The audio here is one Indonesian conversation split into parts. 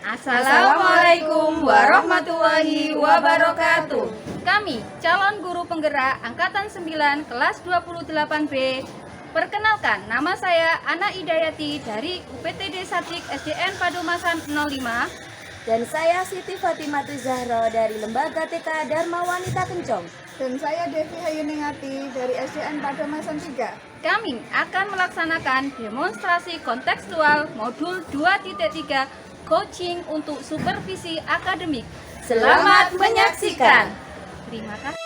Assalamualaikum warahmatullahi wabarakatuh. Kami, calon guru penggerak Angkatan 9 kelas 28B. Perkenalkan, nama saya Ana Idayati dari UPTD Sadik SDN Padomasan 05. Dan saya Siti Fatimatu Zahro dari Lembaga TK Dharma Wanita Kencong. Dan saya Devi Hayuningati dari SDN Padomasan 3. Kami akan melaksanakan demonstrasi kontekstual modul 2.3 coaching untuk supervisi akademik. Selamat menyaksikan. Terima kasih.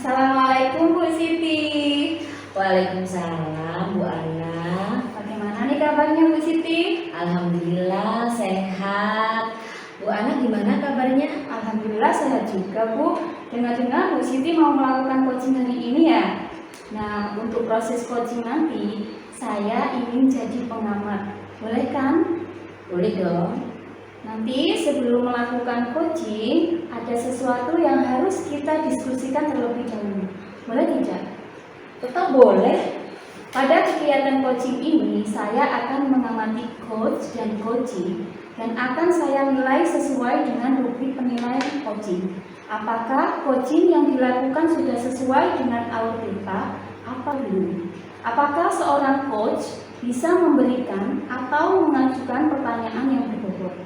Assalamualaikum Bu Siti. Waalaikumsalam Bu Ana. Bagaimana nih kabarnya Bu Siti? Alhamdulillah sehat. Bu Ana gimana kabarnya? Alhamdulillah sehat juga Bu. Dengar-dengar Bu Siti mau melakukan coaching hari ini ya. Nah, untuk proses coaching nanti saya ingin jadi pengamat. Boleh kan? Boleh dong. Nanti sebelum melakukan coaching ada sesuatu yang harus kita diskusikan terlebih dahulu. Boleh tidak? Tetap boleh. Pada kegiatan coaching ini, saya akan mengamati coach dan coaching dan akan saya nilai sesuai dengan rubrik penilaian coaching. Apakah coaching yang dilakukan sudah sesuai dengan alur BK atau belum? Apakah seorang coach bisa memberikan atau mengajukan pertanyaan yang berbobot?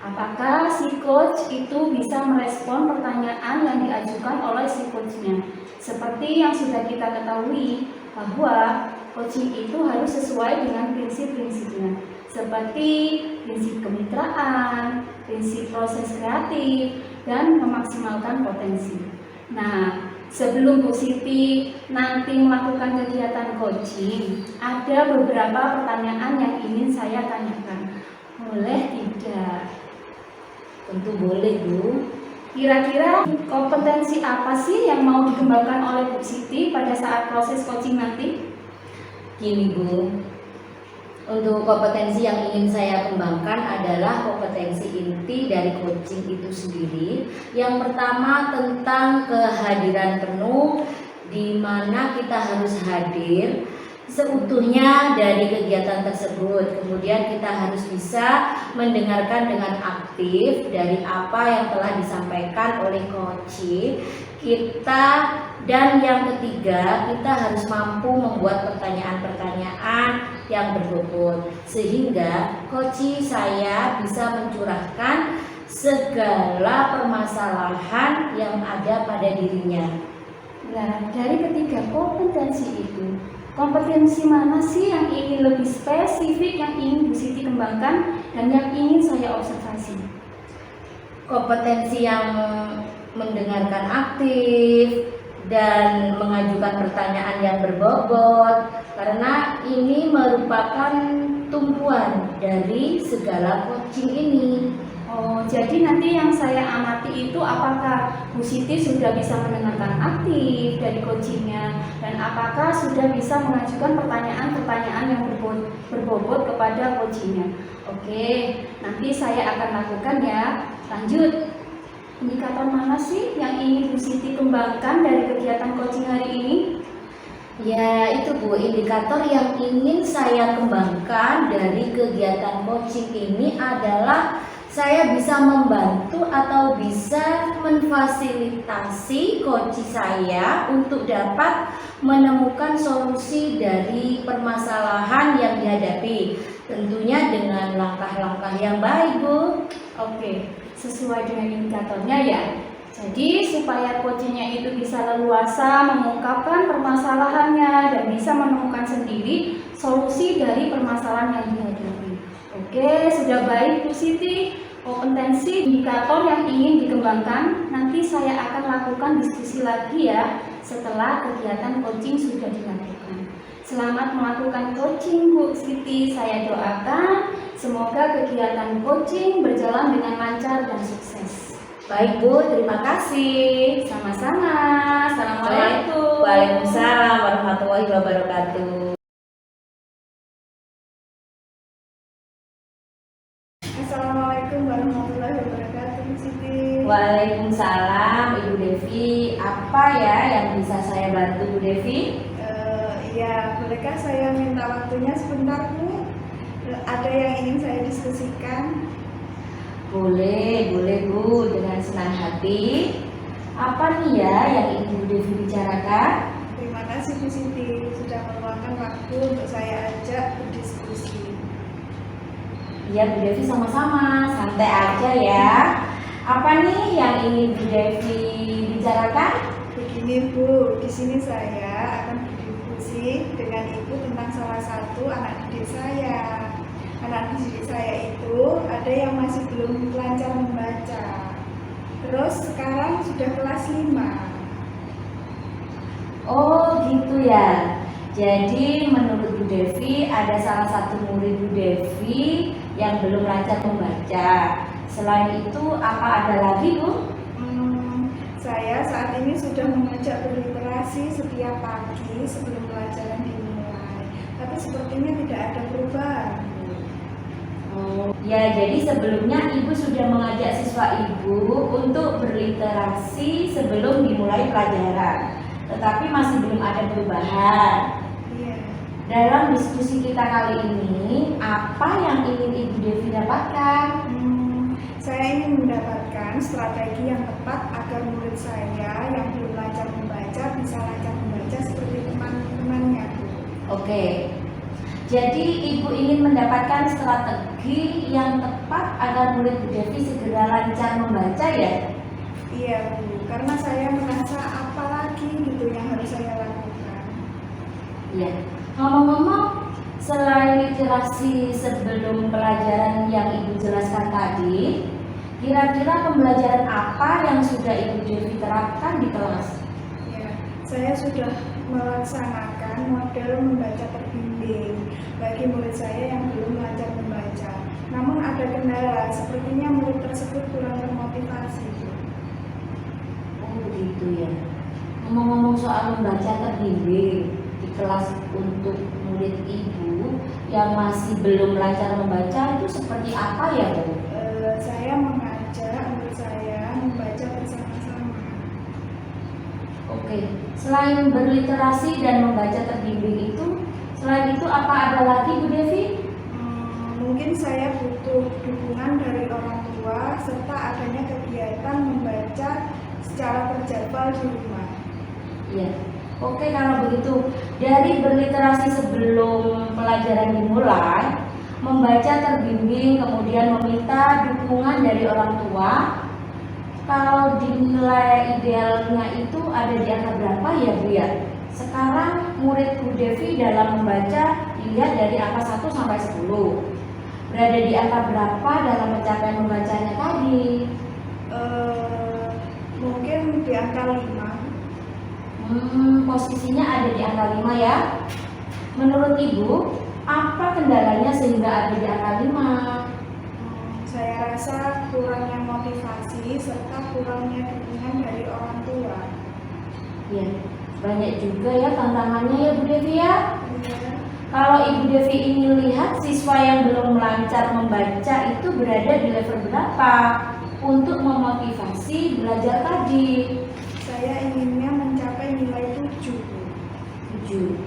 Apakah si coach itu bisa merespon pertanyaan yang diajukan oleh si coachnya? Seperti yang sudah kita ketahui bahwa coaching itu harus sesuai dengan prinsip-prinsipnya, seperti prinsip kemitraan, prinsip proses kreatif, dan memaksimalkan potensi. Nah, sebelum Bu Siti nanti melakukan kegiatan coaching, ada beberapa pertanyaan yang ingin saya tanyakan. Boleh tidak? Tentu boleh Bu. Kira-kira kompetensi apa sih yang mau dikembangkan oleh Bu Siti pada saat proses coaching nanti? Gini Bu, untuk kompetensi yang ingin saya kembangkan adalah kompetensi inti dari coaching itu sendiri. Yang pertama tentang kehadiran penuh, di mana kita harus hadir seutuhnya dari kegiatan tersebut. Kemudian kita harus bisa mendengarkan dengan aktif dari apa yang telah disampaikan oleh coaching kita. Dan yang ketiga, kita harus mampu membuat pertanyaan-pertanyaan yang berbobot sehingga coaching saya bisa mencurahkan segala permasalahan yang ada pada dirinya. Nah, dari ketiga kompetensi itu, kompetensi mana sih yang ingin lebih spesifik, yang ingin Bu Siti kembangkan, dan yang ingin saya observasi? Kompetensi yang mendengarkan aktif dan mengajukan pertanyaan yang berbobot, karena ini merupakan tumpuan dari segala coaching ini. Oh, jadi nanti yang saya amati itu apakah Bu Siti sudah bisa mendengarkan aktif dari coachingnya, dan apakah sudah bisa mengajukan pertanyaan-pertanyaan yang berbobot kepada coachingnya. Oke, nanti saya akan lakukan ya. Lanjut, indikator mana sih yang ingin Bu Siti kembangkan dari kegiatan coaching hari ini? Ya itu Bu, indikator yang ingin saya kembangkan dari kegiatan coaching ini adalah saya bisa membantu atau bisa memfasilitasi coach saya untuk dapat menemukan solusi dari permasalahan yang dihadapi, tentunya dengan langkah-langkah yang baik Bu. Oke, sesuai dengan indikatornya ya. Jadi supaya coachingnya itu bisa leluasa mengungkapkan permasalahannya dan bisa menemukan sendiri solusi dari permasalahan yang dihadapi. Oke, sudah baik Bu Siti. Kompetensi indikator yang ingin dikembangkan nanti saya akan lakukan diskusi lagi ya setelah kegiatan coaching sudah dilakukan. Selamat melakukan coaching Bu Siti. Saya doakan semoga kegiatan coaching berjalan dengan lancar dan sukses. Baik Bu, terima kasih. Sama-sama. Assalamualaikum. Waalaikumsalam warahmatullahi wabarakatuh. Assalamualaikum warahmatullahi wabarakatuh, Siti. Waalaikumsalam Ibu Devi. Apa ya yang bisa saya bantu Bu Devi? Iya, bolehkah saya minta waktunya sebentar, Bu? Ada yang ingin saya diskusikan. Boleh Bu, dengan senang hati. Apa nih ya yang ingin Bu Devi bicarakan? Terima kasih Bu Siti sudah meluangkan waktu untuk saya ajak berdiskusi. Iya Bu Devi, sama-sama, santai aja ya. Apa nih yang ingin Bu Devi bicarakan? Begini Bu, di sini saya akan berdiskusi dengan Ibu tentang salah satu anak didik saya. Anak didik saya itu ada yang masih belum lancar membaca. Terus sekarang sudah kelas 5. Oh gitu ya. Jadi menurut Bu Devi ada salah satu murid Bu Devi yang belum lancar membaca. Selain itu apa ada lagi Bu? Saya saat ini sudah mengajak berliterasi setiap pagi sebelum pelajaran dimulai. Tapi sepertinya tidak ada perubahan. Oh, ya, jadi sebelumnya Ibu sudah mengajak siswa Ibu untuk berliterasi sebelum dimulai pelajaran, tetapi masih belum ada perubahan. Iya. Dalam diskusi kita kali ini, apa yang ingin Ibu Devi dapatkan? Saya ingin mendapatkan strategi yang tepat agar murid saya yang belum lancar membaca bisa lancar membaca seperti teman-temannya, Bu. Oke. Jadi Ibu ingin mendapatkan strategi yang tepat agar murid Bu Devi segera lancar membaca ya? Iya Bu, karena saya merasa apa lagi gitu yang harus saya lakukan. Iya. Ngomong-ngomong, selain literasi sebelum pelajaran yang Ibu jelaskan tadi, kira-kira pembelajaran apa yang sudah Ibu Devi terapkan di kelas? Ya, saya sudah melaksanakan model membaca terbimbing bagi murid saya yang belum lancar membaca. Namun ada kendala, sepertinya murid tersebut kurang termotivasi. Oh begitu ya. Ngomong-ngomong soal membaca terbimbing di kelas untuk murid Ibu yang masih belum lancar membaca itu seperti apa ya Bu? Saya mengajak murid saya membaca bersama-sama. Oke, selain berliterasi dan membaca terbimbing itu, selain itu apa ada lagi Bu Devi? Mungkin saya butuh dukungan dari orang tua serta adanya kegiatan membaca secara terjadwal di rumah. Iya. Oke, kalau begitu dari berliterasi sebelum pelajaran dimulai, membaca terbimbing, kemudian meminta dukungan dari orang tua. Kalau dinilai idealnya itu ada di angka berapa ya Bu ya? Sekarang murid Bu Devi dalam membaca dilihat dari angka 1 sampai 10. Berada di angka berapa dalam pencapaian membacanya tadi? Mungkin di angka 5. Posisinya ada di angka 5 ya. Menurut Ibu, apa kendalanya sehingga ada di angka 5? Saya rasa kurangnya motivasi serta kurangnya dukungan dari orang tua. Ya, banyak juga ya tantangannya ya Bu Devi ya. Iya. Kalau Ibu Devi ingin lihat siswa yang belum lancar membaca itu berada di level berapa untuk memotivasi belajar tadi? Saya inginnya mencapai nilai 7. 7.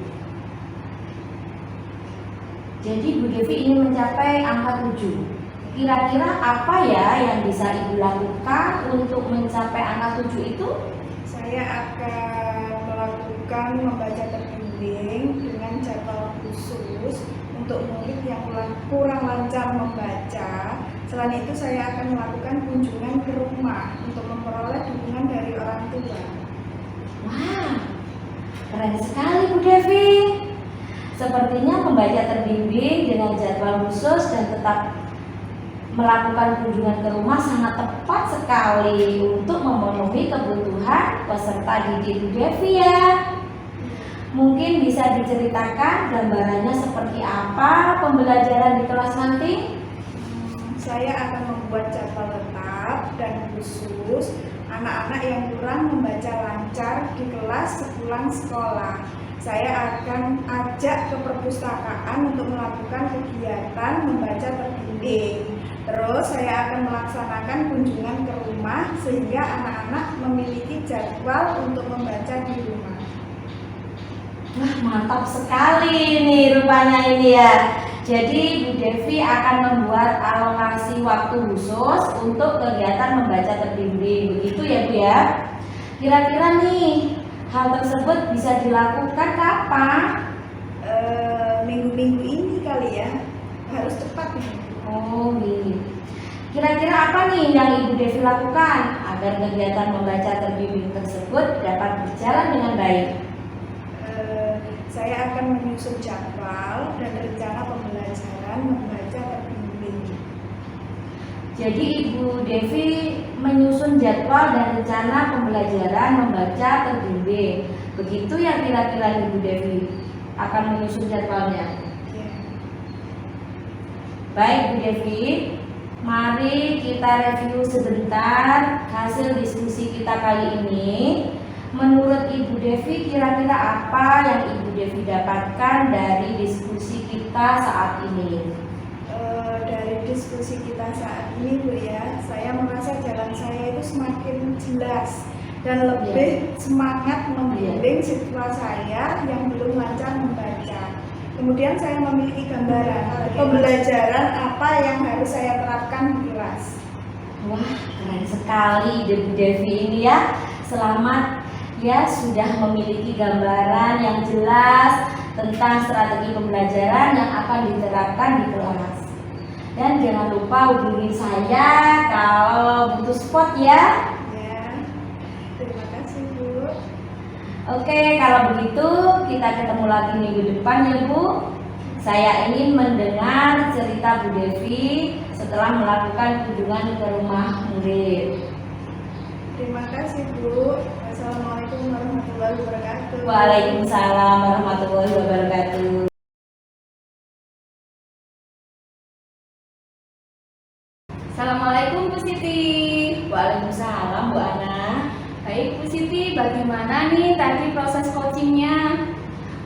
Jadi Bu Devi ingin mencapai angka 7. Kira-kira apa ya yang bisa Ibu lakukan untuk mencapai angka 7 itu? Saya akan melakukan membaca terbimbing dengan jadwal khusus untuk murid yang kurang lancar membaca. Selain itu saya akan melakukan kunjungan ke rumah untuk memperoleh dukungan dari orang tua. Wah, keren sekali Bu Devi. Sepertinya membaca terbimbing dengan jadwal khusus dan tetap melakukan kunjungan ke rumah sangat tepat sekali untuk memenuhi kebutuhan peserta didik Bu Devi ya. Mungkin bisa diceritakan gambarannya seperti apa pembelajaran di kelas nanti? Saya akan membuat jadwal tetap dan dan khusus anak-anak yang kurang membaca lancar di kelas sepulang sekolah. Saya akan ajak ke perpustakaan untuk melakukan kegiatan membaca terbimbing. Terus saya akan melaksanakan kunjungan ke rumah sehingga anak-anak memiliki jadwal untuk membaca di rumah. Wah, mantap sekali nih rupanya ini ya. Jadi Bu Devi akan membuat alokasi waktu khusus untuk kegiatan membaca terbimbing. Begitu ya Bu ya. Kira-kira nih hal tersebut bisa dilakukan kapan? Minggu-minggu ini kali ya, harus cepat nih. Oh, gitu. Kira-kira apa nih yang Ibu Devi lakukan agar kegiatan membaca terbimbing tersebut dapat berjalan dengan baik? Saya akan menyusun jadwal dan rencana pembelajaran membaca terbimbing. Jadi Ibu Devi menyusun jadwal dan rencana pembelajaran membaca terbimbing. Begitu ya kira-kira Ibu Devi akan menyusun jadwalnya. Ya. Baik Bu Devi, mari kita review sebentar hasil diskusi kita kali ini. Menurut Ibu Devi, kira-kira apa yang Ibu Devi dapatkan dari diskusi kita saat ini? Dari diskusi kita saat ini Bu ya, saya merasa jalan saya itu semakin jelas dan lebih semangat membimbing siswa saya yang belum lancar membaca. Kemudian saya memiliki gambaran pembelajaran apa yang harus saya terapkan di kelas. Wah, keren sekali Bu Devi ini ya. Selamat ya sudah memiliki gambaran yang jelas tentang strategi pembelajaran yang akan diterapkan di kelas. Dan jangan lupa hubungi saya kalau butuh spot ya. Ya, terima kasih Bu. Oke, kalau begitu kita ketemu lagi minggu depan ya Bu. Saya ingin mendengar cerita Bu Devi setelah melakukan kunjungan ke rumah murid. Terima kasih Bu. Wassalamualaikum warahmatullahi wabarakatuh. Waalaikumsalam warahmatullahi wabarakatuh. Assalamualaikum Bu Siti. Waalaikumsalam Bu Ana. Baik Bu Siti, bagaimana nih tadi proses coachingnya?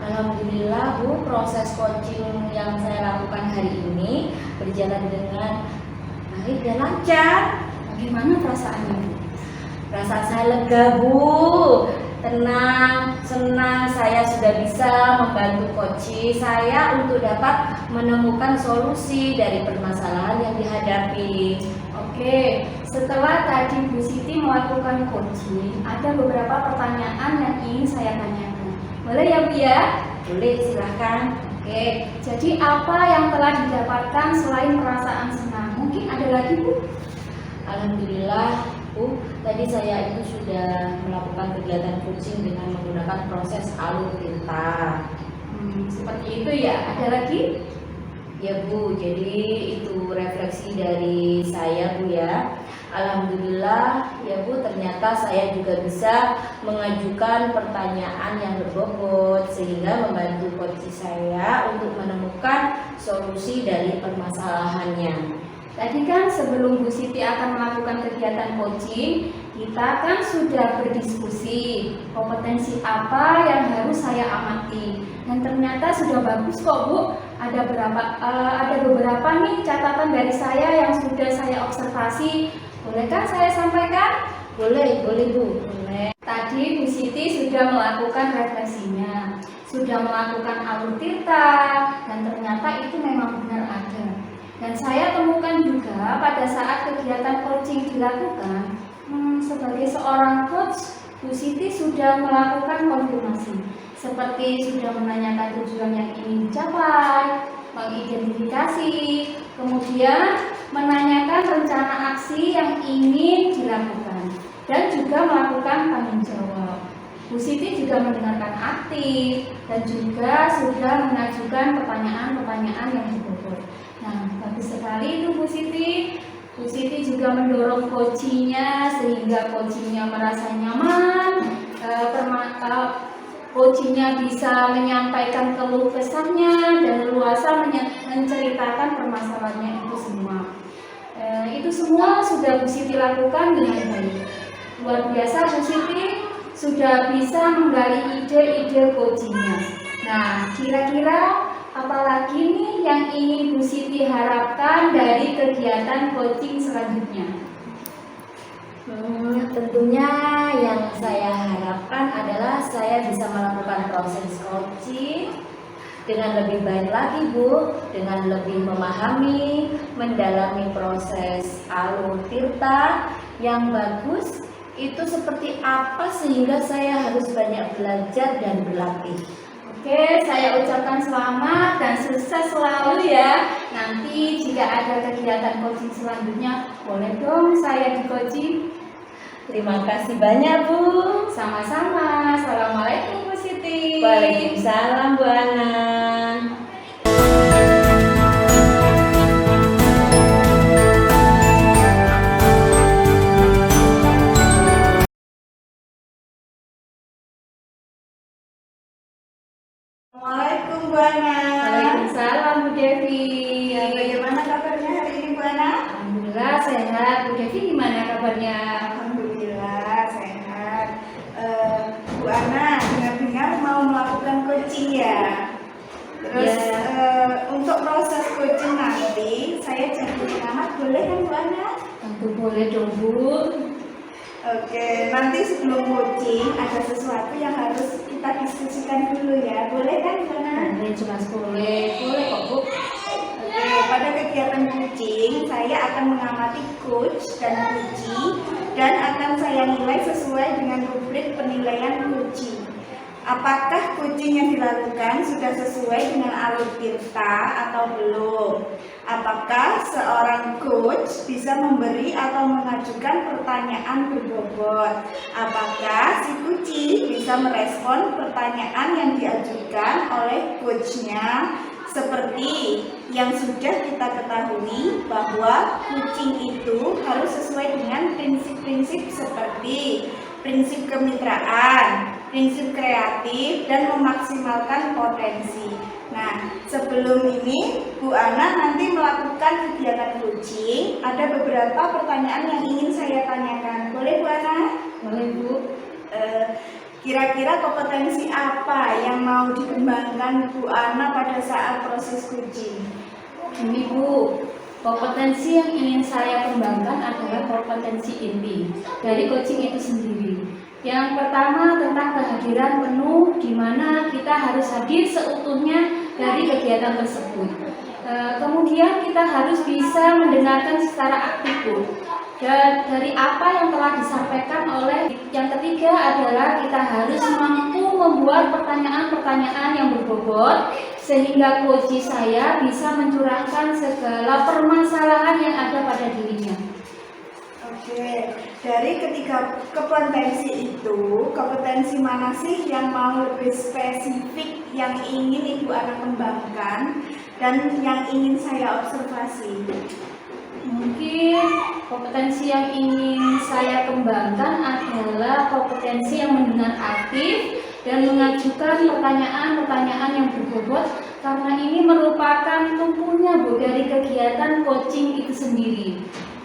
Alhamdulillah Bu, proses coaching yang saya lakukan hari ini berjalan dengan baik dan lancar. Bagaimana perasaannya Bu? Rasa saya lega Bu, tenang, senang saya sudah bisa membantu coach saya untuk dapat menemukan solusi dari permasalahan yang dihadapi. Oke, setelah tadi Bu Siti melakukan coaching, ada beberapa pertanyaan yang ingin saya tanyakan. Boleh ya Bu ya? Boleh, silahkan. Oke, jadi apa yang telah didapatkan selain perasaan senang? Mungkin ada lagi Bu? Alhamdulillah Bu, tadi saya itu sudah melakukan kegiatan coaching dengan menggunakan proses alur tinta. Seperti itu ya, ada lagi? Ya Bu, jadi itu refleksi dari saya Bu ya. Alhamdulillah ya Bu, ternyata saya juga bisa mengajukan pertanyaan yang berbobot sehingga membantu coach saya untuk menemukan solusi dari permasalahannya. Tadi kan sebelum Bu Siti akan melakukan kegiatan coaching, kita kan sudah berdiskusi kompetensi apa yang harus saya amati, dan ternyata sudah bagus kok Bu. Ada beberapa nih catatan dari saya yang sudah saya observasi. Boleh kan saya sampaikan? Boleh Bu. Boleh. Tadi Bu Siti sudah melakukan refleksinya, sudah melakukan alur tinta, dan ternyata itu memang benar ada. Dan saya temukan juga pada saat kegiatan coaching dilakukan, sebagai seorang coach, Bu Siti sudah melakukan konfirmasi, seperti sudah menanyakan tujuan yang ingin dicapai, mengidentifikasi, kemudian menanyakan rencana aksi yang ingin dilakukan, dan juga melakukan tanggung jawab. Bu Siti juga mendengarkan aktif dan juga sudah mengajukan pertanyaan-pertanyaan yang berbobot. Nah, bagus sekali itu Bu Siti. Bu Siti juga mendorong coachingnya sehingga coachingnya merasa nyaman, coachingnya bisa menyampaikan keluh kesahnya dan leluasa menceritakan permasalahannya itu semua. Nah, itu semua sudah Bu Siti lakukan dengan baik. Luar biasa, Bu Siti sudah bisa menggali ide-ide coachingnya. Nah, kira-kira apalagi nih yang ingin Bu Siti harapkan dari kegiatan coaching selanjutnya? Tentunya yang saya harapkan adalah saya bisa melakukan proses coaching dengan lebih baik lagi, Bu, dengan lebih memahami, mendalami proses alur tirta yang bagus itu seperti apa sehingga saya harus banyak belajar dan berlatih. Oke, saya ucapkan selamat dan sukses selalu ya. Nanti jika ada kegiatan coaching selanjutnya, boleh dong saya di coaching. Terima kasih banyak, Bu. Sama-sama. Assalamualaikum Bu Siti. Waalaikumsalam, Bu Ana. Assalamualaikum Bu Ana. Waalaikumsalam Bu Devi. Ya, bagaimana kabarnya hari ini Bu Ana? Alhamdulillah sehat. Bu Devi gimana kabarnya? Alhamdulillah sehat. Bu Ana, dengar-dengar mau melakukan coaching ya? Terus untuk proses coaching nanti saya jadi pengamat, boleh kan Bu Ana? Tentu boleh dong Bu. Oke, nanti sebelum coaching ada sesuatu yang harus kita diskusikan dulu ya, boleh kan Bu Ana? Jelas boleh. Boleh kok Bu. Oke, pada kegiatan coaching saya akan mengamati coach dan coachee dan akan saya nilai sesuai dengan rubrik penilaian coaching. Apakah coaching yang dilakukan sudah sesuai dengan alur tirta atau belum? Apakah seorang coach bisa memberi atau mengajukan pertanyaan berbobot? Apakah si coachee bisa merespon pertanyaan yang diajukan oleh coachnya? Seperti yang sudah kita ketahui bahwa coaching itu harus sesuai dengan prinsip-prinsip seperti prinsip kemitraan, prinsip kreatif, dan memaksimalkan potensi. Nah, sebelum ini Bu Ana nanti melakukan kegiatan coaching, ada beberapa pertanyaan yang ingin saya tanyakan. Boleh Bu Ana? Boleh Bu. Kira-kira kompetensi apa yang mau dikembangkan Bu Ana pada saat proses coaching? Ini Bu, kompetensi yang ingin saya kembangkan adalah kompetensi inti dari coaching itu sendiri. Yang pertama tentang kehadiran penuh, di mana kita harus hadir seutuhnya dari kegiatan tersebut. Kemudian kita harus bisa mendengarkan secara aktif Bu. Dan dari apa yang telah disampaikan oleh yang ketiga adalah kita harus mampu membuat pertanyaan-pertanyaan yang berbobot sehingga coach saya bisa mencurahkan segala permasalahan yang ada pada dirinya. Oke, dari ketiga kompetensi itu, kompetensi mana sih yang mau lebih spesifik yang ingin Ibu Ana kembangkan dan yang ingin saya observasi? Mungkin kompetensi yang ingin saya kembangkan adalah kompetensi yang mendengar aktif dan mengajukan pertanyaan-pertanyaan yang berbobot karena ini merupakan tumpunya Bu dari kegiatan coaching itu sendiri.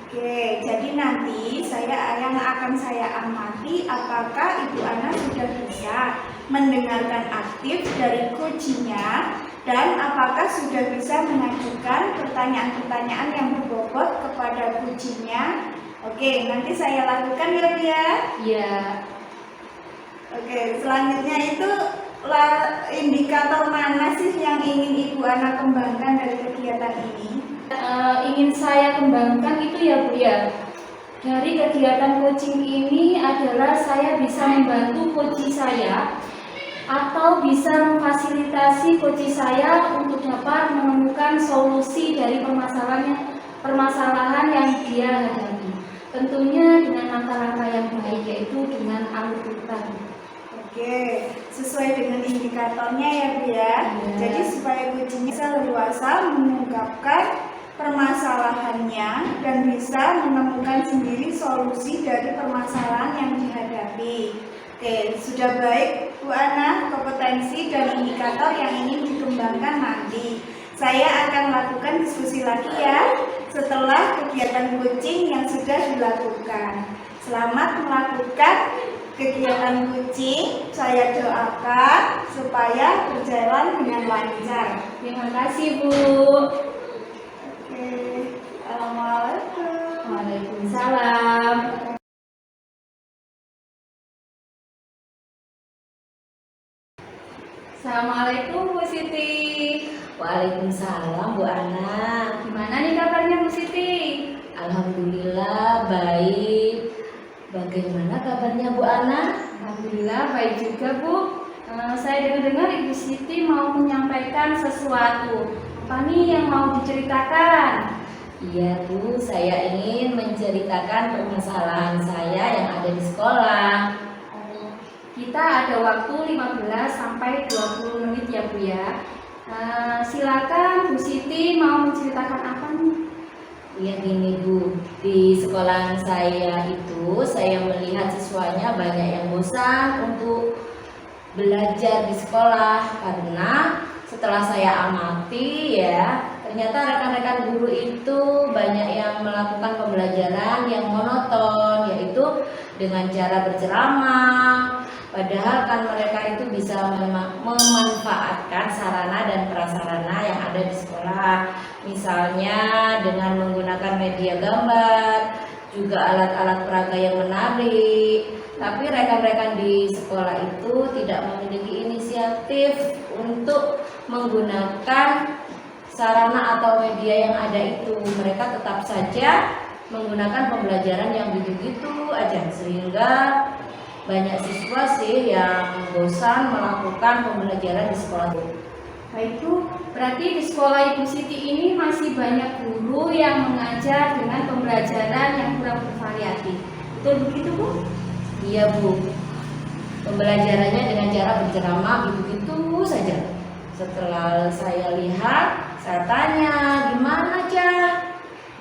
Oke, jadi nanti yang akan saya amati apakah Ibu Ana sudah bisa mendengarkan aktif dari coachingnya dan apakah sudah bisa mengajukan pertanyaan-pertanyaan yang berbobot kepada coachingnya. Oke, nanti saya lakukan ya Bu ya. Ya, Oke, selanjutnya itu indikator mana sih yang ingin Ibu Ana kembangkan dari kegiatan ini? ingin saya kembangkan itu ya Bu ya. Dari kegiatan coaching ini adalah saya bisa membantu coach saya atau bisa memfasilitasi coach saya untuk dapat menemukan solusi dari permasalahan yang dia hadapi. Tentunya dengan langkah-langkah yang baik, yaitu dengan alur tirta. Oke, sesuai dengan indikatornya ya Bu ya. Jadi supaya coachingnya bisa leluasa mengungkapkan permasalahannya dan bisa menemukan sendiri solusi dari permasalahan yang dihadapi. Oke, sudah baik Bu Ana kompetensi dan indikator yang ingin dikembangkan nanti. Saya akan lakukan diskusi lagi ya. setelah kegiatan coaching yang sudah dilakukan. Selamat melakukan kegiatan coaching. Saya doakan supaya berjalan dengan lancar. Terima kasih, Bu. Oke, Assalamualaikum. Waalaikumsalam. Assalamualaikum, Bu Siti. Waalaikumsalam Bu Ana. Gimana nih kabarnya, Bu Siti? Alhamdulillah baik. Bagaimana kabarnya Bu Ana? Alhamdulillah baik juga, Bu. Saya dengar-dengar Ibu Siti mau menyampaikan sesuatu. Apa nih yang mau diceritakan? Iya Bu, saya ingin menceritakan permasalahan saya yang ada di sekolah. Kita ada waktu 15 sampai 20 menit ya, Bu ya. Silakan Bu Siti mau menceritakan apa nih? Iya gini Bu, di sekolah saya itu saya melihat siswanya banyak yang bosan untuk belajar di sekolah karena setelah saya amati ya, ternyata rekan-rekan guru itu banyak yang melakukan pembelajaran yang monoton, yaitu dengan cara berceramah. Padahal kan mereka itu bisa memanfaatkan sarana dan prasarana yang ada di sekolah. Misalnya dengan menggunakan media gambar, juga alat-alat peraga yang menarik. Tapi rekan-rekan di sekolah itu tidak memiliki inisiatif untuk menggunakan sarana atau media yang ada itu. Mereka tetap saja menggunakan pembelajaran yang gitu-gitu aja, sehingga banyak siswa sih yang bosan melakukan pembelajaran di sekolah. Baik Bu, berarti di sekolah Ibu Siti ini masih banyak guru yang mengajar dengan pembelajaran yang kurang bervariatif. Betul begitu Bu? Iya Bu, pembelajarannya dengan cara berceramah begitu saja. Setelah saya lihat, saya tanya, gimana Cah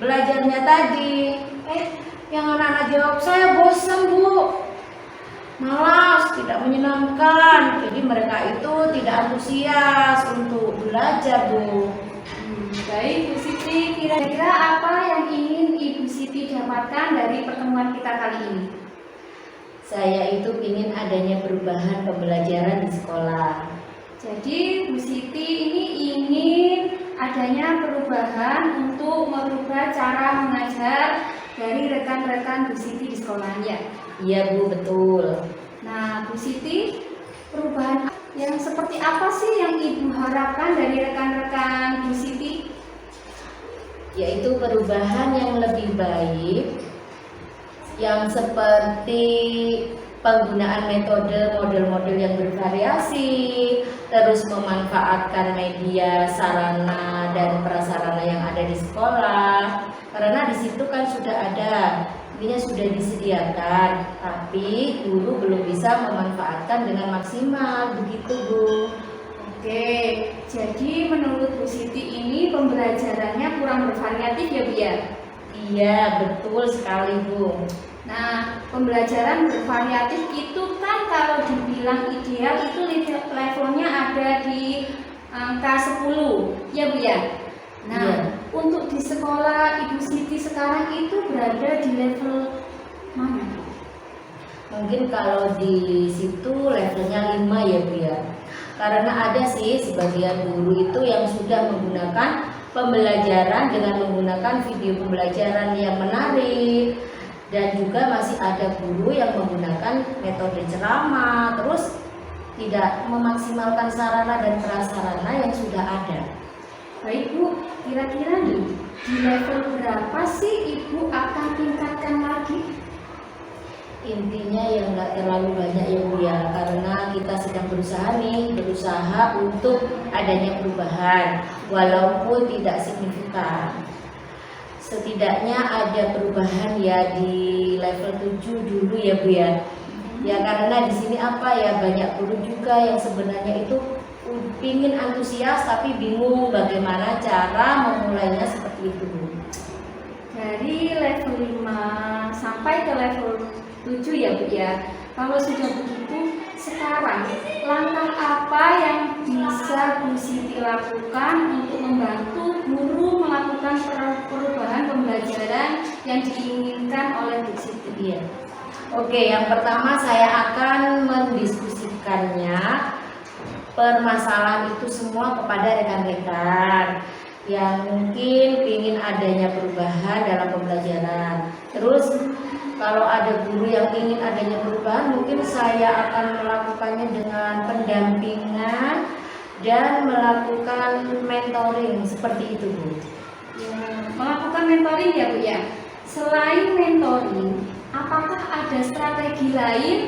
belajarnya tadi? Yang anak-anak jawab, saya bosan Bu, malas, tidak menyenangkan. Jadi mereka itu tidak antusias untuk belajar Bu. Baik Bu Siti, kira-kira apa yang ingin Ibu Siti dapatkan dari pertemuan kita kali ini? Saya itu ingin adanya perubahan pembelajaran di sekolah. Jadi Bu Siti ini ingin adanya perubahan untuk merubah cara mengajar dari rekan-rekan Bu Siti di sekolahnya. Iya Bu, betul. Nah Bu Siti, perubahan yang seperti apa sih yang Ibu harapkan dari rekan-rekan Bu Siti? Yaitu perubahan yang lebih baik, yang seperti penggunaan metode model-model yang bervariasi, terus memanfaatkan media, sarana dan prasarana yang ada di sekolah. Karena di situ kan sudah ada, intinya sudah disediakan, tapi guru belum bisa memanfaatkan dengan maksimal, begitu Bu. Oke, jadi menurut Bu Siti ini pembelajarannya kurang bervariatif ya Bu ya? Iya, betul sekali Bu. Nah, pembelajaran bervariatif itu kan kalau dibilang ideal itu levelnya ada di angka 10, ya Bu ya? Nah, Iya. untuk di sekolah Ibu Siti sekarang itu berada di level mana? Mungkin kalau di situ levelnya 5 ya Bu ya. Karena ada sih sebagian guru itu yang sudah menggunakan pembelajaran dengan menggunakan video pembelajaran yang menarik, dan juga masih ada guru yang menggunakan metode ceramah, terus tidak memaksimalkan sarana dan prasarana yang sudah ada. Baik Bu, kira-kira nih di level berapa sih Ibu akan tingkatkan lagi? Intinya ya nggak terlalu banyak ya Bu ya, karena kita sedang berusaha untuk adanya perubahan walaupun tidak signifikan. Setidaknya ada perubahan ya di level 7 dulu ya Bu ya. Ya karena di sini apa ya, banyak guru juga yang sebenarnya itu pingin antusias tapi bingung bagaimana cara memulainya seperti itu Bu. Dari level 5 sampai sampai ke level 7 ya Bu ya. Kalau sudah begitu, sekarang langkah apa yang bisa Bu Siti lakukan untuk membantu guru melakukan perubahan pembelajaran yang diinginkan oleh Bu Siti? Iya. Oke, yang pertama saya akan mendiskusikannya permasalahan itu semua kepada rekan-rekan yang mungkin ingin adanya perubahan dalam pembelajaran. Terus kalau ada guru yang ingin adanya perubahan, mungkin saya akan melakukannya dengan pendampingan dan melakukan mentoring seperti itu, Bu. Ya, melakukan mentoring ya Bu ya. Selain mentoring, apakah ada strategi lain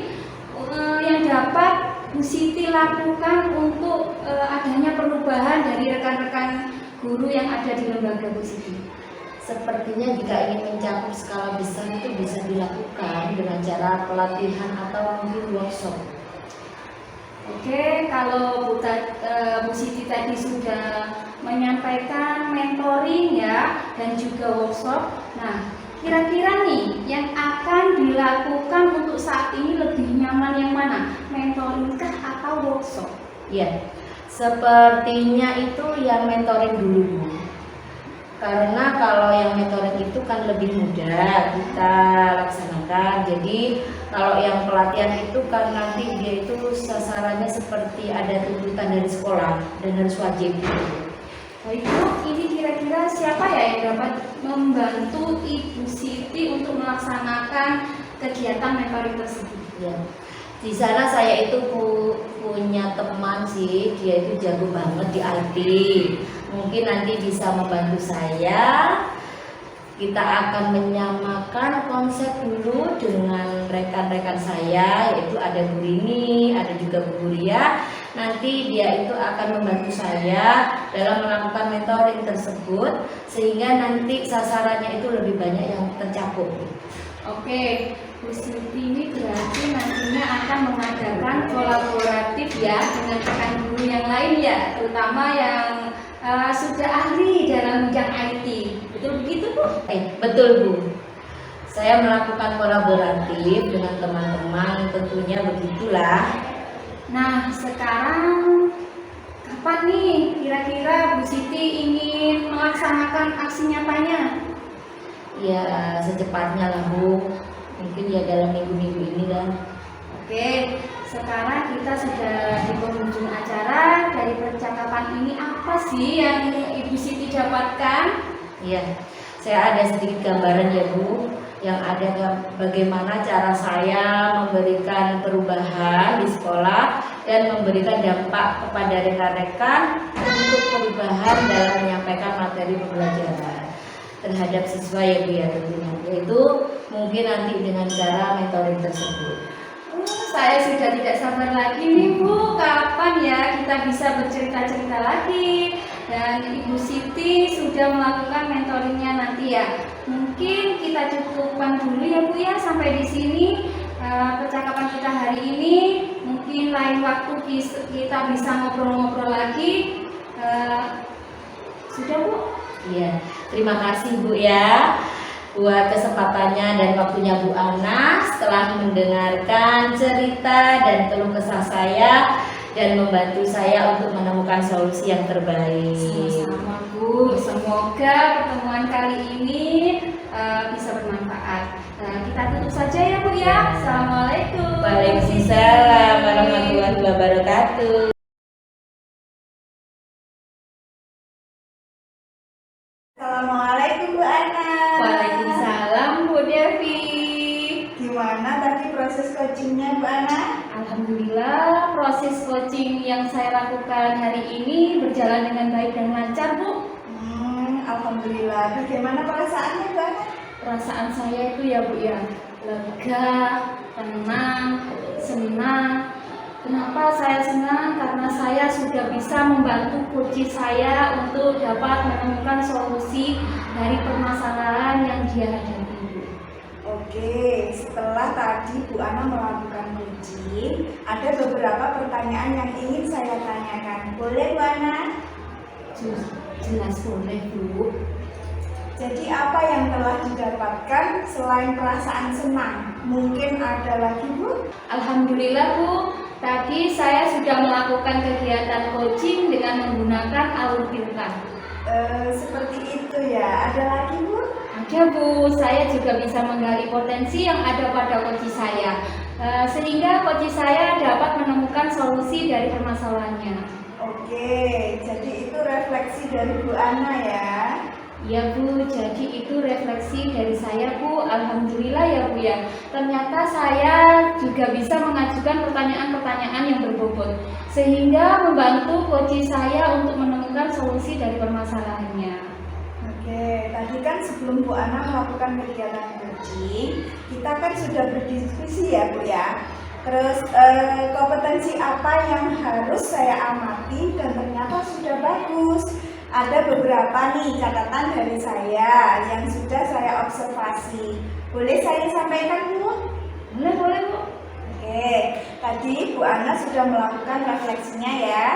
yang dapat Bu Siti lakukan untuk adanya perubahan dari rekan-rekan guru yang ada di lembaga Bu Siti? Sepertinya jika ingin mencakup skala besar itu bisa dilakukan dengan cara pelatihan atau mungkin workshop. Oke, kalau Bu Siti tadi sudah menyampaikan mentoring ya dan juga workshop. Nah, kira-kira nih yang akan dilakukan untuk saat ini lebih nyaman yang mana? Mentoring kah atau workshop? Ya, sepertinya itu yang mentoring dulu, Bu. Karena kalau yang mentoring itu kan lebih mudah kita laksanakan. Jadi kalau yang pelatihan itu kan nanti dia itu sasarannya seperti ada tuntutan dari sekolah dan harus wajib. Baik Bu, ini kira-kira siapa ya yang dapat membantu Ibu Siti untuk melaksanakan kegiatan mentoring tersebut? Ya. Di sana saya itu punya teman sih, dia itu jago banget di IT. Mungkin nanti bisa membantu saya. Kita akan menyamakan konsep dulu dengan rekan-rekan saya, yaitu ada Bu Rini, ada juga Bu Ria. Nanti dia itu akan membantu saya dalam melakukan mentoring tersebut, sehingga nanti sasarannya itu lebih banyak yang tercakup. Oke, Bu Siti ini berarti nantinya akan mengadakan kolaboratif ya dengan rekan guru yang lain ya, terutama yang sudah ahli dalam bidang IT. Betul begitu Bu? Betul, Bu. Saya melakukan kolaboratif dengan teman-teman, tentunya begitulah. Nah, sekarang kapan nih kira-kira Bu Siti ingin melaksanakan aksi nyatanya? Ya, secepatnya lah, Bu. Mungkin ya dalam minggu-minggu ini lah. Oke, sekarang kita sudah di penghujung acara. Dari percakapan ini apa sih yang Ibu Siti dapatkan? Iya, saya ada sedikit gambaran ya, Bu. Yang ada bagaimana cara saya memberikan perubahan di sekolah dan memberikan dampak kepada rekan-rekan untuk perubahan dalam menyampaikan materi pembelajaran terhadap siswa ya Bu ya, tentunya. Yaitu mungkin nanti dengan cara mentoring tersebut. Saya sudah tidak sabar lagi nih Bu, kapan ya kita bisa bercerita-cerita lagi. Dan Ibu Siti sudah melakukan mentoringnya nanti ya. Mungkin kita cukupkan dulu ya Bu ya sampai di sini percakapan kita hari ini. Mungkin lain waktu kita bisa ngobrol-ngobrol lagi. Sudah Bu? Iya, terima kasih Bu ya buat kesempatannya dan waktunya Bu Ana setelah mendengarkan cerita dan keluh kesah saya dan membantu saya untuk menemukan solusi yang terbaik. Sama-sama Bu, semoga pertemuan kali ini bisa bermanfaat. Kita tutup saja ya Bu ya. Assalamualaikum. Waalaikumsalam warahmatullahi wabarakatuh. Assalamualaikum Bu Ana. Waalaikumsalam Bu Devi. Gimana tadi proses coachingnya Bu Ana? Alhamdulillah proses coaching yang saya lakukan hari ini berjalan dengan baik dan lancar Bu. Alhamdulillah. Bagaimana perasaannya Bu Ana? Perasaan saya itu ya Bu ya, lega, tenang, senang. Kenapa saya senang? Karena saya sudah bisa membantu coach saya untuk dapat menemukan solusi dari permasalahan yang dia hadapi Bu. Oke, setelah tadi Bu Ana melakukan coaching, ada beberapa pertanyaan yang ingin saya tanyakan. Boleh Bu Ana? Jelas boleh Bu. Jadi apa yang telah didapatkan selain perasaan senang? Mungkin ada lagi, Bu? Alhamdulillah Bu, tadi saya sudah melakukan kegiatan coaching dengan menggunakan alur Tirta. Seperti itu ya. Ada lagi, Bu? Ada Bu, saya juga bisa menggali potensi yang ada pada coach saya, sehingga coach saya dapat menemukan solusi dari permasalahannya. Oke, jadi itu refleksi dari Bu Ana ya. Ya Bu, jadi itu refleksi dari saya Bu. Alhamdulillah ya Bu ya. Ternyata saya juga bisa mengajukan pertanyaan-pertanyaan yang berbobot, sehingga membantu coach saya untuk menemukan solusi dari permasalahannya. Oke, tadi kan sebelum Bu Ana melakukan kegiatan coaching, kita kan sudah berdiskusi ya Bu ya. Terus kompetensi apa yang harus saya amati dan ternyata sudah bagus. Ada beberapa nih catatan dari saya yang sudah saya observasi. Boleh saya sampaikan Bu? Boleh Bu. Oke, tadi Bu Ana sudah melakukan refleksinya ya.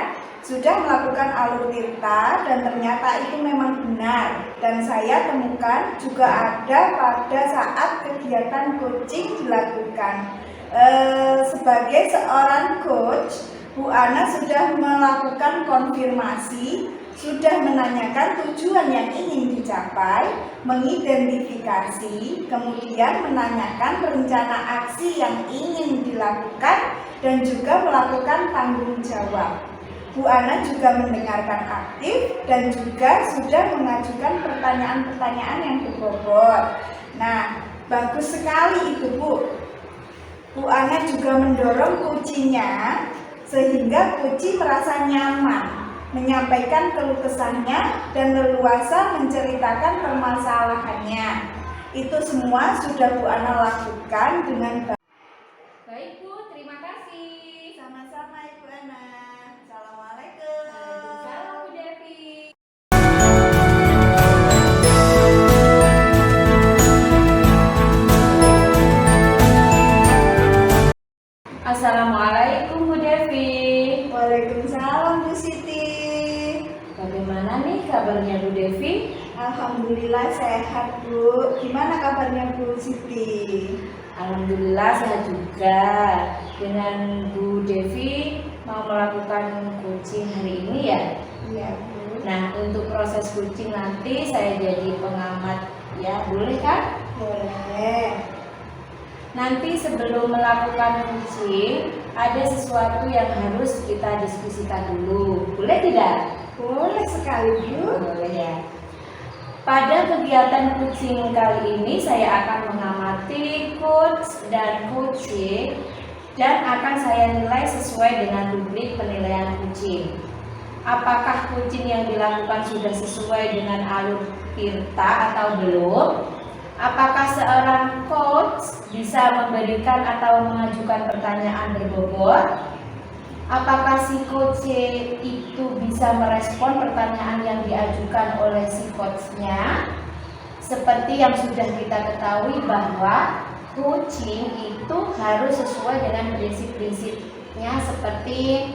Sudah melakukan alur Tirta dan ternyata itu memang benar. Dan saya temukan juga ada pada saat kegiatan coaching dilakukan. Sebagai seorang coach, Bu Ana sudah melakukan konfirmasi, sudah menanyakan tujuan yang ingin dicapai, mengidentifikasi, kemudian menanyakan rencana aksi yang ingin dilakukan, dan juga melakukan tanggung jawab. Bu Ana juga mendengarkan aktif dan juga sudah mengajukan pertanyaan-pertanyaan yang berbobot. Nah, bagus sekali itu Bu. Bu Ana juga mendorong coaching-nya sehingga coach merasa nyaman menyampaikan keluh kesahnya dan leluasa menceritakan permasalahannya. Itu semua sudah Bu Ana lakukan dengan baik. Baik Bu, terima kasih. Sama-sama Ibu Ana. Assalamualaikum. Waalaikumsalam Bu Devi. Assalamualaikum Bu Devi. Waalaikumsalam Bu Siti. Bagaimana nih kabarnya Bu Devi? Alhamdulillah sehat Bu. Gimana kabarnya Bu Siti? Alhamdulillah sehat juga. Dengan Bu Devi mau melakukan coaching hari ini ya. Iya Bu. Nah, untuk proses coaching nanti saya jadi pengamat ya, boleh kan? Boleh. Nanti sebelum melakukan coaching ada sesuatu yang harus kita diskusikan dulu. Boleh tidak? Boleh sekali Bu. Boleh ya. Pada kegiatan coaching kali ini saya akan mengamati coach dan coaching dan akan saya nilai sesuai dengan rubrik penilaian coaching. Apakah coaching yang dilakukan sudah sesuai dengan alur Tirta atau belum? Apakah seorang coach bisa memberikan atau mengajukan pertanyaan berbobot? Apakah si coach itu bisa merespon pertanyaan yang diajukan oleh si coachnya? Seperti yang sudah kita ketahui bahwa coaching itu harus sesuai dengan prinsip-prinsipnya seperti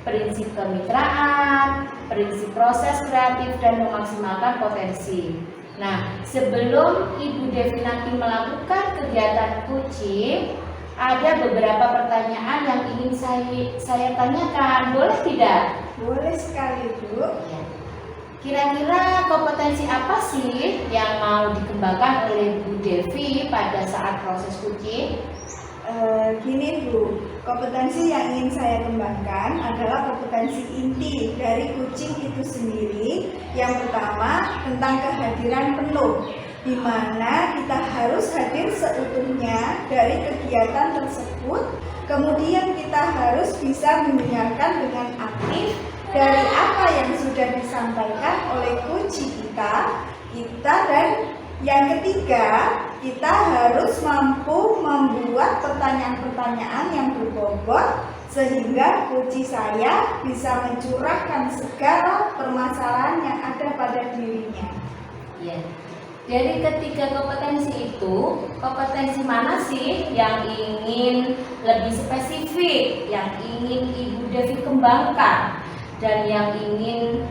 prinsip kemitraan, prinsip proses kreatif, dan memaksimalkan potensi. Nah, sebelum Ibu Devi nanti melakukan kegiatan coaching, ada beberapa pertanyaan yang ingin saya tanyakan. Boleh tidak? Boleh sekali Bu. Ya. Kira-kira kompetensi apa sih yang mau dikembangkan oleh Bu Devi pada saat proses coaching? Gini Bu, kompetensi yang ingin saya kembangkan adalah kompetensi inti dari coaching itu sendiri. Yang pertama tentang kehadiran penuh, di mana kita harus hadir seutuhnya dari kegiatan tersebut. Kemudian kita harus bisa mendengarkan dengan aktif dari apa yang sudah disampaikan oleh coach kita, dan yang ketiga, kita harus mampu membuat pertanyaan-pertanyaan yang berbobot sehingga coach saya bisa mencurahkan segala permasalahan yang ada pada dirinya. Ya. Dari ketiga kompetensi itu, kompetensi mana sih yang ingin lebih spesifik, yang ingin Ibu Devi kembangkan, dan yang ingin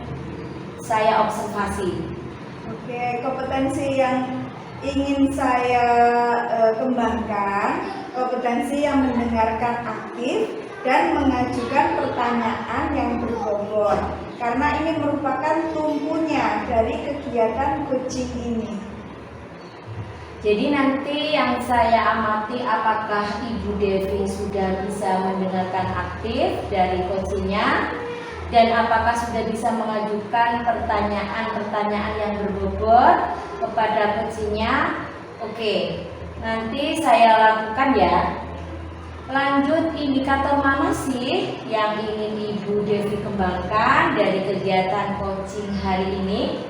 saya observasi? Oke, kompetensi yang ingin saya kembangkan, kompetensi yang mendengarkan aktif dan mengajukan pertanyaan yang berbobot, karena ini merupakan tumpunya dari kegiatan coaching ini. Jadi nanti yang saya amati apakah Ibu Devi sudah bisa mendengarkan aktif dari coachingnya dan apakah sudah bisa mengajukan pertanyaan-pertanyaan yang berbobot kepada coachingnya. Oke, nanti saya lakukan ya. Lanjut, indikator mana sih yang ingin Ibu Devi kembangkan dari kegiatan coaching hari ini?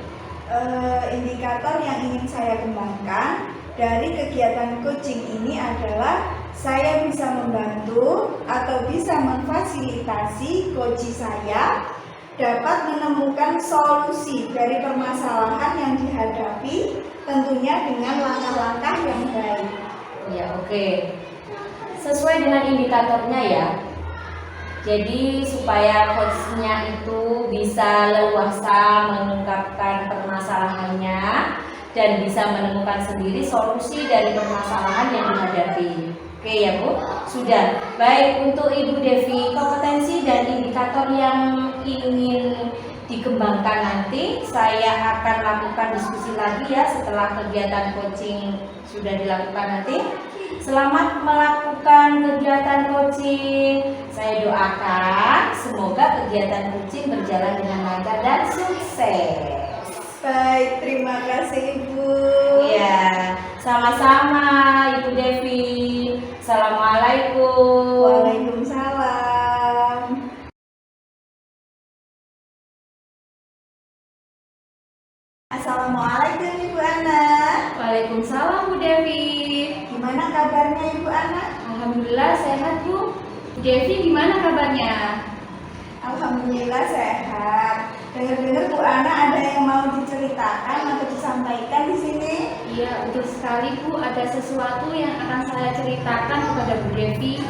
Indikator yang ingin saya kembangkan dari kegiatan coaching ini adalah saya bisa membantu atau bisa memfasilitasi coach saya dapat menemukan solusi dari permasalahan yang dihadapi, tentunya dengan langkah-langkah yang baik. Ya, oke. Sesuai dengan indikatornya ya. Jadi supaya coachnya itu bisa leluasa mengungkapkan permasalahannya dan bisa menemukan sendiri solusi dari permasalahan yang dihadapi. Oke ya Bu, sudah. Baik, untuk Ibu Devi, kompetensi dan indikator yang ingin dikembangkan nanti saya akan lakukan diskusi lagi ya setelah kegiatan coaching sudah dilakukan nanti. Selamat melakukan kegiatan coaching. Saya doakan semoga kegiatan coaching berjalan dengan lancar dan sukses. Baik, terima kasih Ibu. Ya, sama-sama Ibu Devi. Assalamualaikum. Waalaikumsalam. Assalamualaikum Ibu Ana. Waalaikumsalam Bu Devi. Gimana kabarnya Ibu Ana? Alhamdulillah sehat Bu. Bu Devi gimana kabarnya? Alhamdulillah sehat. Dengar-dengar Bu Ana ada yang mau diceritakan atau disampaikan di sini? Iya betul sekali Bu, ada sesuatu yang akan saya ceritakan kepada Bu Devi.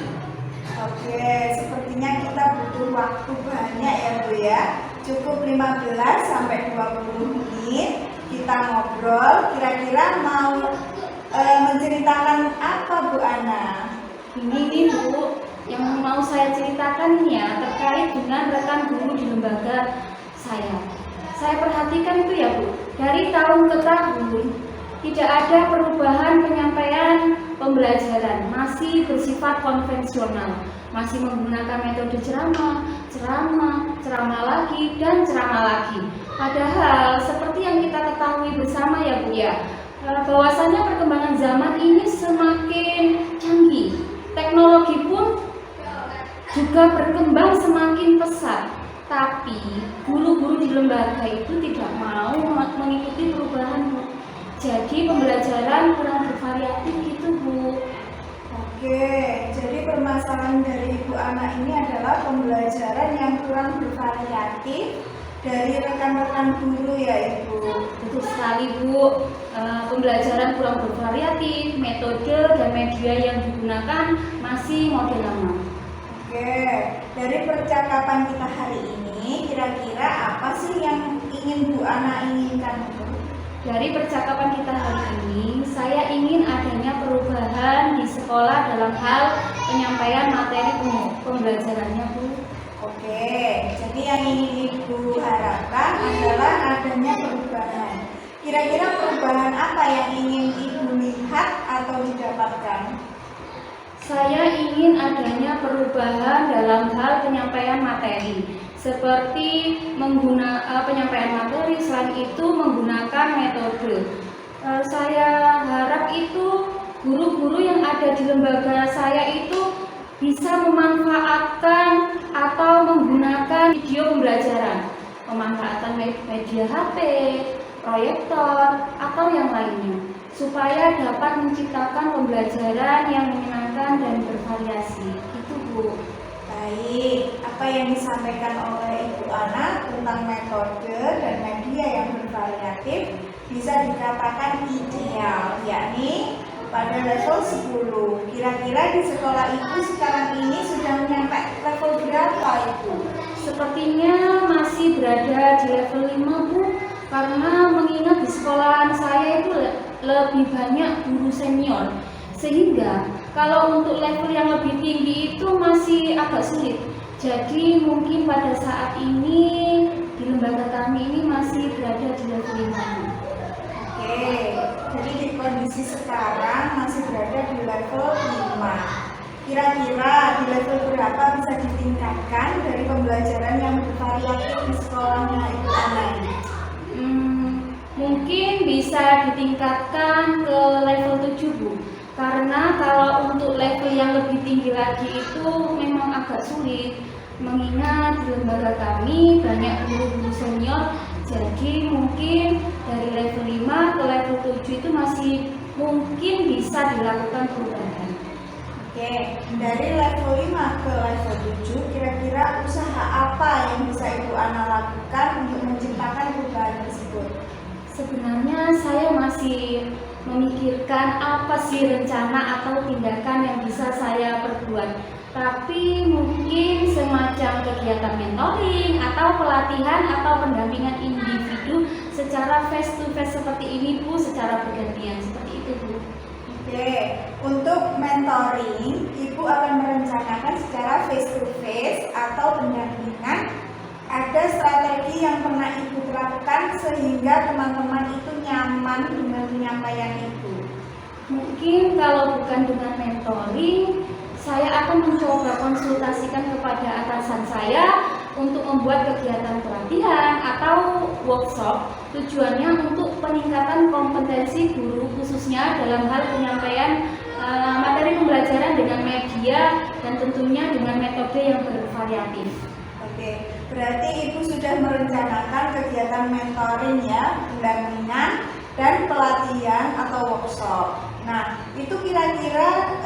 Oke, sepertinya kita butuh waktu banyak ya Bu ya. Cukup 15 sampai 20 menit kita ngobrol. Kira-kira mau menceritakan apa Bu Ana? Ini nih Bu, yang mau saya ceritakan nih ya terkait dengan rekan guru di lembaga saya. Saya perhatikan itu ya Bu, dari tahun ke tahun tidak ada perubahan penyampaian pembelajaran, masih bersifat konvensional, masih menggunakan metode ceramah lagi dan ceramah lagi. Padahal seperti yang kita ketahui bersama ya Bu ya, bahwasanya perkembangan zaman ini semakin canggih. Teknologi pun juga berkembang semakin pesat. Tapi guru-guru di lembaga itu tidak mau mengikuti perubahan Bu. Jadi pembelajaran kurang bervariatif gitu Bu. Oke, jadi permasalahan dari Ibu Ana ini adalah pembelajaran yang kurang bervariatif dari rekan-rekan guru ya Ibu. Betul sekali Bu, pembelajaran kurang bervariatif, metode dan media yang digunakan masih model lama. Oke, dari percakapan kita hari ini, kira-kira apa sih yang ingin Bu Ana inginkan Bu? Dari percakapan kita hari ini, saya ingin adanya perubahan di sekolah dalam hal penyampaian materi pembelajarannya Bu. Oke, jadi yang ingin Ibu harapkan adalah adanya perubahan. Kira-kira perubahan apa yang ingin Ibu lihat atau didapatkan? Saya ingin adanya perubahan dalam hal penyampaian materi, seperti penyampaian materi, selain itu menggunakan metode. Saya harap itu guru-guru yang ada di lembaga saya itu bisa memanfaatkan atau menggunakan video pembelajaran, pemanfaatan media HP, proyektor, atau yang lainnya, supaya dapat menciptakan pembelajaran yang menyenangkan dan bervariasi. Itu Bu. Baik, apa yang disampaikan oleh Ibu Ana tentang metode dan media yang bervariatif bisa dikatakan ideal, yakni pada level 10. Kira-kira di sekolah Ibu sekarang ini sudah nyampe level berapa Ibu? Sepertinya masih berada di level 5 Bu. karena mengingat di sekolahan saya itu lebih banyak guru senior, sehingga kalau untuk level yang lebih tinggi itu masih agak sulit. Jadi mungkin pada saat ini di lembaga kami ini masih berada di level 5. Oke, jadi di kondisi sekarang masih berada di level 5. Kira-kira di level berapa bisa ditingkatkan dari pembelajaran yang bervariatif di sekolahnya Ibu Ana ini? Mungkin bisa ditingkatkan ke level 7, Bu. Karena kalau untuk level yang lebih tinggi lagi itu memang agak sulit. Mengingat di lembaga kami banyak guru-guru senior, jadi mungkin dari level 5 ke level 7 itu masih mungkin bisa dilakukan perubahan. Oke, dari level 5 ke level 7, kira-kira usaha apa yang bisa Ibu Ana lakukan untuk menciptakan perubahan tersebut? Sebenarnya saya masih memikirkan apa sih rencana atau tindakan yang bisa saya perbuat. Tapi mungkin semacam kegiatan mentoring atau pelatihan atau pendampingan individu secara face to face seperti ini, Bu, secara bergantian seperti itu, Bu. Oke, untuk mentoring, Ibu akan merencanakan secara face to face atau pendampingan. Ada strategi yang pernah Ibu terapkan sehingga teman-teman itu nyaman dengan penyampaian Ibu? Mungkin kalau bukan dengan mentoring, saya akan mencoba konsultasikan kepada atasan saya untuk membuat kegiatan pelatihan atau workshop, tujuannya untuk peningkatan kompetensi guru khususnya dalam hal penyampaian materi pembelajaran dengan media dan tentunya dengan metode yang bervariatif. Oke, berarti Ibu sudah merencanakan kegiatan mentoring ya, pendampingan dan pelatihan atau workshop. Nah, itu kira-kira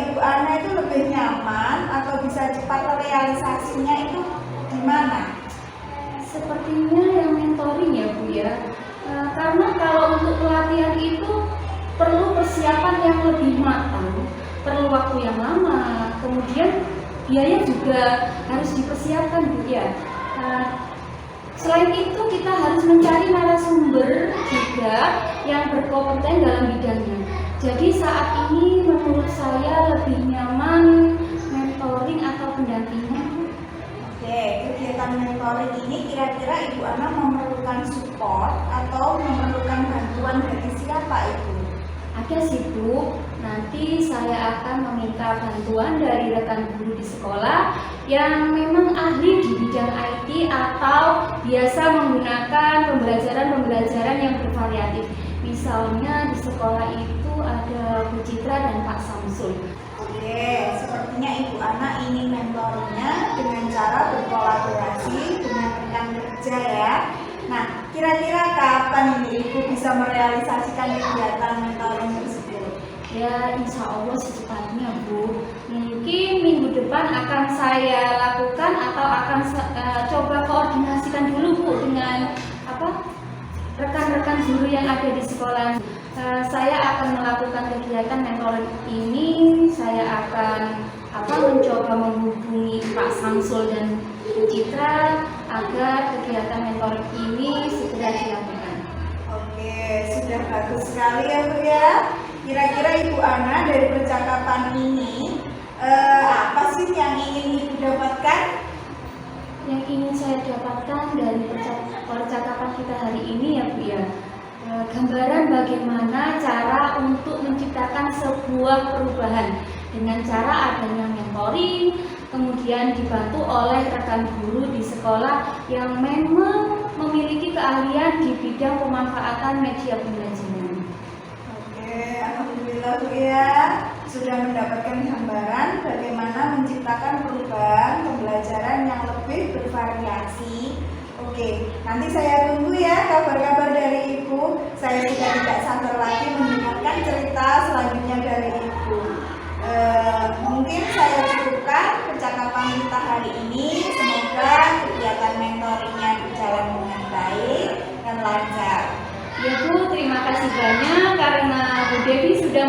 Ibu Ana itu lebih nyaman atau bisa cepat realisasinya itu gimana? Sepertinya yang mentoring ya, Bu ya. Karena kalau untuk pelatihan itu perlu persiapan yang lebih matang, perlu waktu yang lama, kemudian biaya juga harus dipersiapkan, Bu ya. Selain itu kita harus mencari narasumber juga yang berkompeten dalam bidangnya. Jadi saat ini menurut saya lebih nyaman mentoring atau pendampingan. Oke, kegiatan mentoring ini kira-kira Ibu Ana memerlukan support atau memerlukan bantuan dari siapa Ibu? Ada sih, Bu. Nanti saya akan meminta bantuan dari rekan guru di sekolah yang memang ahli di bidang IT atau biasa menggunakan pembelajaran yang bervariatif. Misalnya di sekolah itu ada Bu Citra dan Pak Samsul. Oke, sepertinya Ibu Ana ingin mentoringnya dengan cara berkolaborasi dengan rekan kerja ya. Nah, kira-kira kapan ini Ibu bisa merealisasikan kegiatan mentoring tersebut? Ya, insya Allah secepatnya, Bu. Mungkin minggu depan akan saya lakukan atau akan coba koordinasikan dulu, Bu, dengan rekan-rekan guru yang ada di sekolah. Saya akan melakukan kegiatan mentoring ini. Saya akan mencoba menghubungi Pak Samsul dan Bu Citra agar kegiatan mentoring ini segera dilakukan. Oke, sudah bagus sekali ya Bu ya. Kira-kira Ibu Ana dari percakapan ini apa sih yang ingin Ibu dapatkan? Yang ingin saya dapatkan dari percakapan kita hari ini ya, Bu ya, gambaran bagaimana cara untuk menciptakan sebuah perubahan dengan cara adanya mentoring, kemudian dibantu oleh rekan guru di sekolah yang memang memiliki keahlian di bidang pemanfaatan media pembelajaran. Oke, alhamdulillah Bu ya, sudah mendapatkan gambaran bagaimana menciptakan perubahan pembelajaran yang lebih bervariasi. Oke, nanti saya tunggu ya kabar-kabar dari Ibu. Saya sudah tidak sabar lagi mendengarkan cerita selanjutnya dari Ibu. Mungkin saya cukupkan percakapan kita hari ini. Semoga kegiatan mentoringnya berjalan dengan baik dan lancar. Ya Bu, terima kasih banyak karena Bu Devi sudah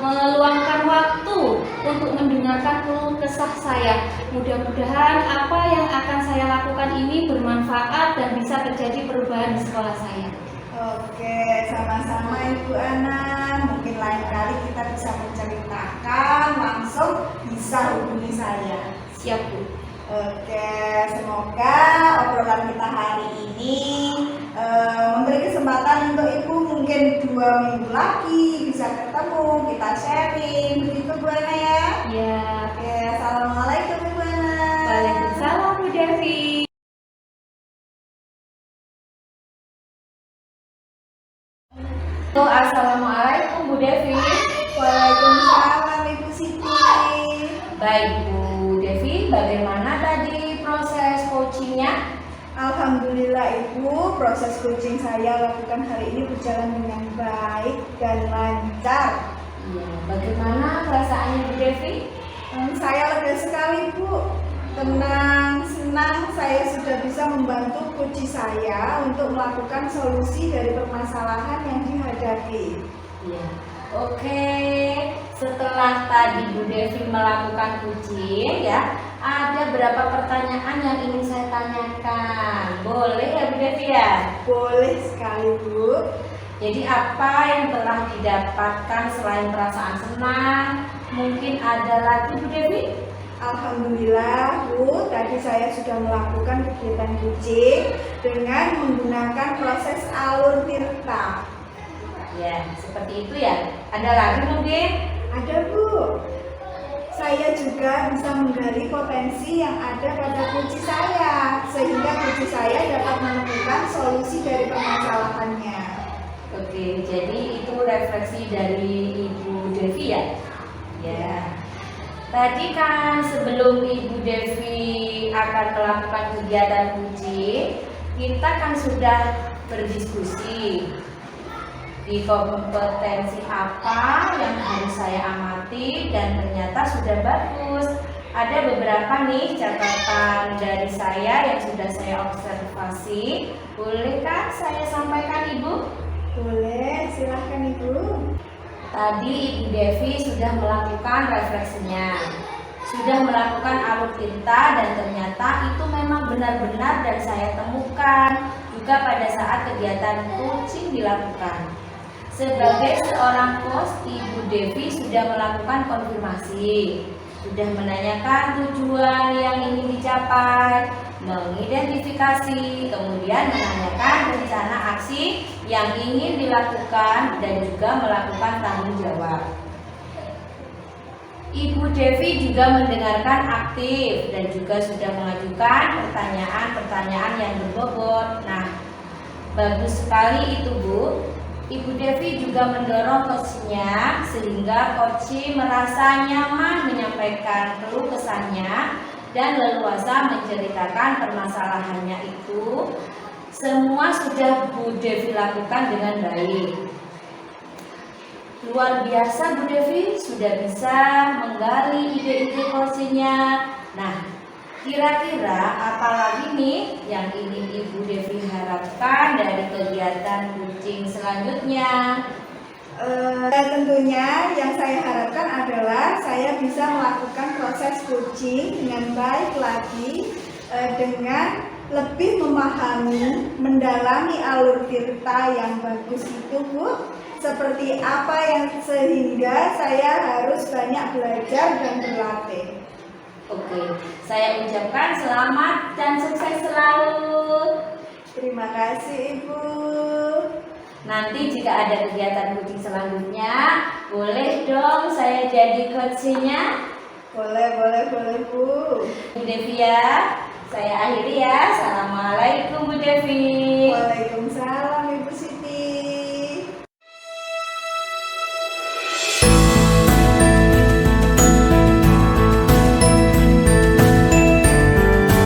meluangkan waktu untuk mendengarkan keluh kesah kesah saya. Mudah-mudahan apa yang akan saya lakukan ini bermanfaat dan bisa terjadi perubahan di sekolah saya. Oke, sama-sama Ibu Ana. Mungkin lain kali kita bisa menceritakan langsung, bisa hubungi saya. Siap, Bu. Oke, semoga obrolan kita hari ini memberi kesempatan untuk Ibu mungkin 2 minggu lagi bisa ketemu, kita sharing, begitu Bu Ana ya? Ya. Oke, assalamualaikum Ibu Ana. Waalaikumsalam, Bu Devi. Assalamualaikum Bu Devi. Waalaikumsalam Ibu Siti. Baik Bu Devi, bagaimana tadi proses coachingnya? Alhamdulillah Ibu, proses coaching saya lakukan hari ini berjalan dengan baik dan lancar. Iya, bagaimana perasaannya Bu Devi? Saya lega sekali Bu, tenang, senang saya sudah bisa membantu coach saya untuk melakukan solusi dari permasalahan yang dihadapi. Iya. Oke, setelah tadi Bu Devi melakukan coaching ya, ada berapa pertanyaan yang ingin saya tanyakan? Boleh ya Bu Devi ya? Boleh sekali Bu. Jadi apa yang telah didapatkan selain perasaan senang? Mungkin ada lagi Bu Devi? Alhamdulillah Bu, tadi saya sudah melakukan kegiatan coaching dengan menggunakan proses alur tirta. Ya, seperti itu ya. Ada lagi mungkin? Ada Bu. Saya juga bisa menggali potensi yang ada pada kunci saya, sehingga kunci saya dapat menemukan solusi dari permasalahannya. Oke, jadi itu refleksi dari Ibu Devi ya? Ya. Tadi kan sebelum Ibu Devi akan melakukan kegiatan coaching, kita kan sudah berdiskusi di kompetensi apa yang harus saya amati dan ternyata sudah bagus. Ada beberapa nih catatan dari saya yang sudah saya observasi. Boleh kan saya sampaikan Ibu? Boleh, silahkan Ibu. Tadi Ibu Devi sudah melakukan refleksinya, sudah melakukan alur tinta dan ternyata itu memang benar-benar dan saya temukan juga pada saat kegiatan coaching dilakukan. Sebagai seorang coach, Ibu Devi sudah melakukan konfirmasi, sudah menanyakan tujuan yang ingin dicapai, mengidentifikasi, kemudian menanyakan rencana aksi yang ingin dilakukan dan juga melakukan tanggung jawab. Ibu Devi juga mendengarkan aktif dan juga sudah mengajukan pertanyaan-pertanyaan yang berbobot. Nah, bagus sekali itu Bu. Ibu Devi juga mendorong coachnya sehingga coach merasa nyaman menyampaikan keluh kesahnya dan leluasa menceritakan permasalahannya itu. Semua sudah Bu Devi lakukan dengan baik. Luar biasa Bu Devi sudah bisa menggali ide-ide coachnya. Nah, kira-kira apalagi nih yang ingin Ibu Devi harapkan dari kegiatan coaching selanjutnya? Tentunya yang saya harapkan adalah saya bisa melakukan proses coaching dengan baik lagi, dengan lebih memahami, mendalami alur tirta yang bagus itu Bu. Seperti apa yang sehingga saya harus banyak belajar dan berlatih. Oke, saya ucapkan selamat dan sukses selalu. Terima kasih Ibu. Nanti jika ada kegiatan coaching selanjutnya, boleh dong saya jadi coachnya. Boleh Bu. Bu Devi ya, saya